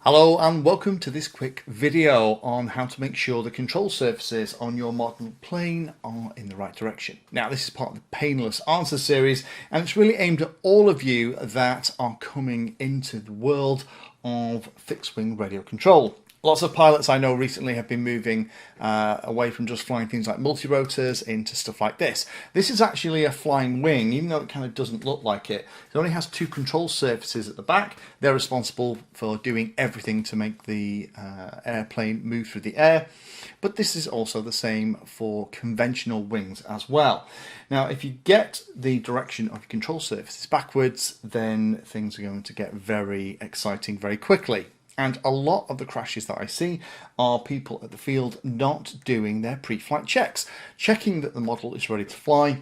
Hello and welcome to this quick video on how to make sure the control surfaces on your model plane are in the right direction. Now this is part of the Painless Answers series and it's really aimed at all of you that are coming into the world of fixed wing radio control. Lots of pilots I know recently have been moving away from just flying things like multi-rotors into stuff like this. This is actually a flying wing, even though it kind of doesn't look like it. It only has two control surfaces at the back. They're responsible for doing everything to make the airplane move through the air. But this is also the same for conventional wings as well. Now, if you get the direction of your control surfaces backwards, then things are going to get very exciting very quickly. And a lot of the crashes that I see are people at the field not doing their pre-flight checks. Checking that the model is ready to fly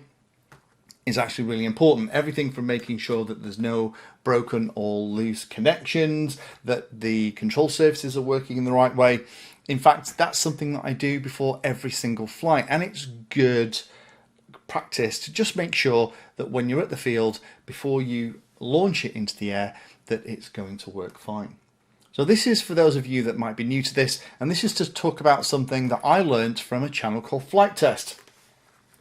is actually really important. Everything from making sure that there's no broken or loose connections, that the control surfaces are working in the right way. In fact, that's something that I do before every single flight, and it's good practice to just make sure that when you're at the field, before you launch it into the air, that it's going to work fine. So this is for those of you that might be new to this, and this is to talk about something that I learned from a channel called Flight Test.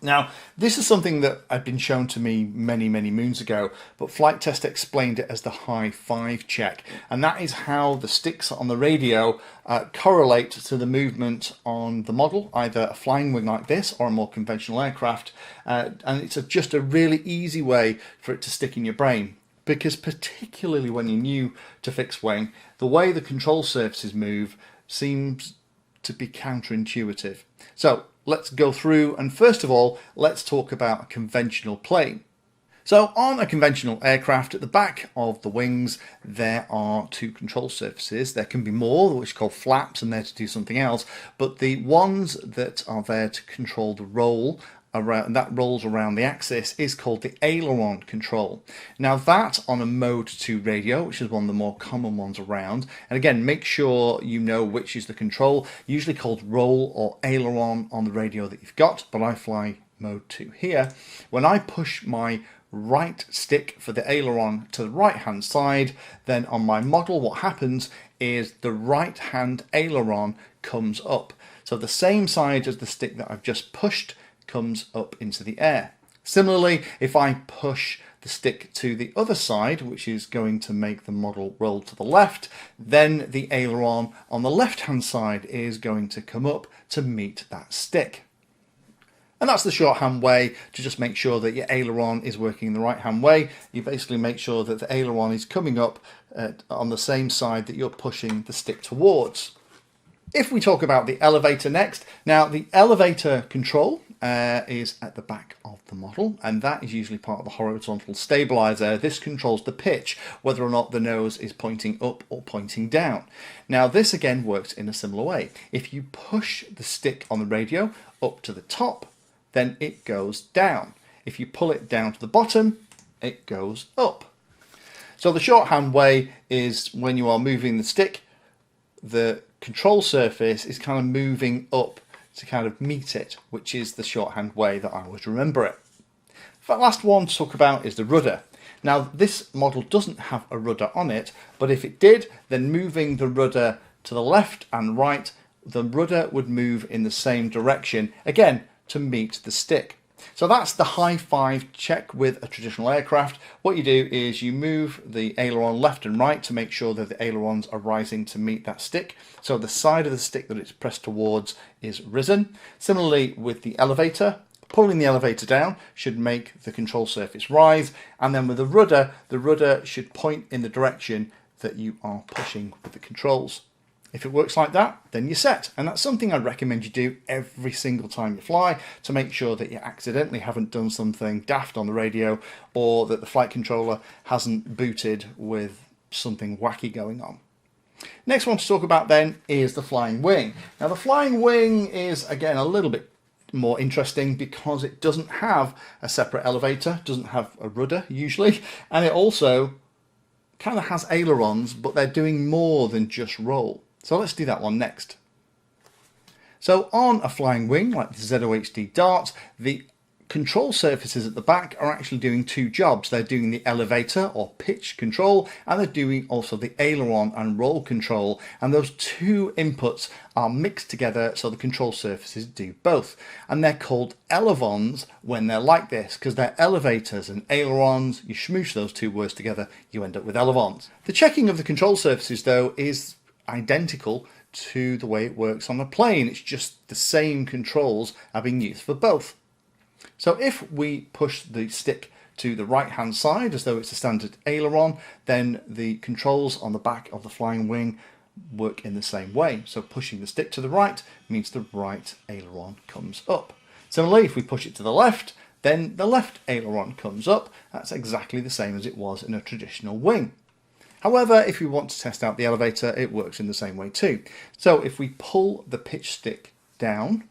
Now, this is something that had been shown to me many moons ago, but Flight Test explained it as the high five check, and that is how the sticks on the radio correlate to the movement on the model, either a flying wing like this or a more conventional aircraft, and it's just a really easy way for it to stick in your brain. Because particularly when you're new to fixed wing, the way the control surfaces move seems to be counterintuitive. So let's go through, and first of all, let's talk about a conventional plane. So on a conventional aircraft, at the back of the wings, there are two control surfaces. There can be more, which are called flaps, and they're to do something else. But the ones that are there to control the roll around, that rolls around the axis, is called the aileron control. Now that on a mode 2 radio, which is one of the more common ones around, and again make sure you know which is the control, usually called roll or aileron on the radio that you've got, but I fly mode 2 here. When I push my right stick for the aileron to the right hand side, then on my model what happens is the right hand aileron comes up. So the same side as the stick that I've just pushed comes up into the air. Similarly, if I push the stick to the other side, which is going to make the model roll to the left, then the aileron on the left hand side is going to come up to meet that stick. And that's the shorthand way to just make sure that your aileron is working in the right hand way. You basically make sure that the aileron is coming up on the same side that you're pushing the stick towards. If we talk about the elevator next, now the elevator control is at the back of the model, and that is usually part of the horizontal stabilizer. This controls the pitch, whether or not the nose is pointing up or pointing down. Now this again works in a similar way. If you push the stick on the radio up to the top, then it goes down. If you pull it down to the bottom, it goes up. So the shorthand way is when you are moving the stick, the control surface is kind of moving up to kind of meet it, which is the shorthand way that I always remember it. The last one to talk about is the rudder. Now this model doesn't have a rudder on it, but if it did, then moving the rudder to the left and right, the rudder would move in the same direction, again, to meet the stick. So that's the high five check with a traditional aircraft. What you do is you move the aileron left and right to make sure that the ailerons are rising to meet that stick. So the side of the stick that it's pressed towards is risen. Similarly with the elevator, pulling the elevator down should make the control surface rise. And then with the rudder should point in the direction that you are pushing with the controls. If it works like that, then you're set. And that's something I'd recommend you do every single time you fly to make sure that you accidentally haven't done something daft on the radio, or that the flight controller hasn't booted with something wacky going on. Next one to talk about then is the flying wing. Now the flying wing is again a little bit more interesting because it doesn't have a separate elevator, doesn't have a rudder usually, and it also kind of has ailerons, but they're doing more than just roll. So let's do that one next. So on a flying wing like the ZOHD Dart, the control surfaces at the back are actually doing two jobs. They're doing the elevator or pitch control, and they're doing also the aileron and roll control, and those two inputs are mixed together so the control surfaces do both, and they're called elevons when they're like this, because they're elevators and ailerons. You smoosh those two words together, you end up with elevons. The checking of the control surfaces though is identical to the way it works on a plane. It's just the same controls are being used for both. So if we push the stick to the right hand side as though it's a standard aileron, then the controls on the back of the flying wing work in the same way. So pushing the stick to the right means the right aileron comes up. Similarly, if we push it to the left, then the left aileron comes up. That's exactly the same as it was in a traditional wing. However, if we want to test out the elevator, it works in the same way too. So if we pull the pitch stick down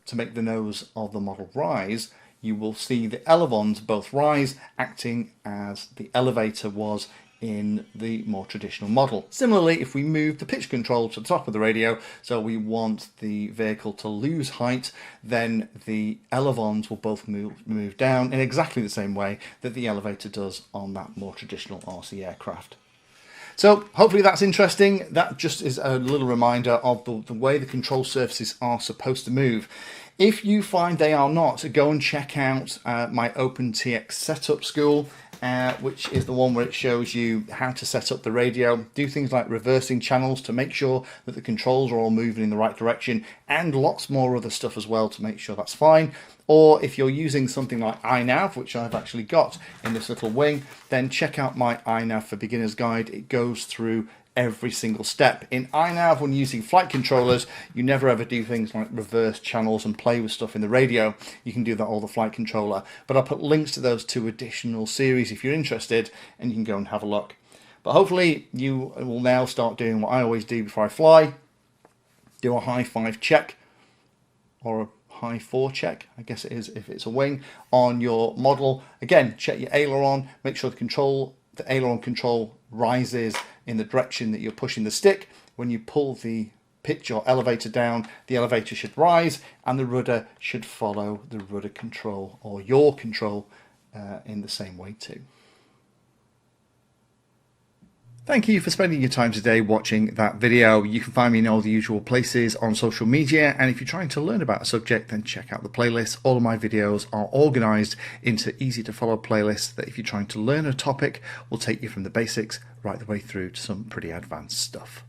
to make the nose of the model rise, you will see the elevons both rise, acting as the elevator was in the more traditional model. Similarly, if we move the pitch control to the top of the radio, so we want the vehicle to lose height, then the elevons will both move down in exactly the same way that the elevator does on that more traditional RC aircraft. So hopefully that's interesting. That just is a little reminder of the way the control surfaces are supposed to move. If you find they are not, go and check out my OpenTX setup school, which is the one where it shows you how to set up the radio, do things like reversing channels to make sure that the controls are all moving in the right direction, and lots more other stuff as well to make sure that's fine. Or if you're using something like iNav, which I've actually got in this little wing, then check out my iNav for Beginners guide. It goes through every single step. In iNav, when using flight controllers, you never ever do things like reverse channels and play with stuff in the radio. You can do that all the flight controller. But I'll put links to those two additional series if you're interested, and you can go and have a look. But hopefully you will now start doing what I always do before I fly. Do a high 5 check, or a high 4 check, I guess it is if it's a wing, on your model. Again, check your aileron, make sure the aileron control rises in the direction that you're pushing the stick. When you pull the pitch or elevator down, the elevator should rise and the rudder should follow the rudder control, or your control, in the same way too. Thank you for spending your time today watching that video. You can find me in all the usual places on social media, and if you're trying to learn about a subject, then check out the playlist. All of my videos are organized into easy to follow playlists that, if you're trying to learn a topic, will take you from the basics right the way through to some pretty advanced stuff.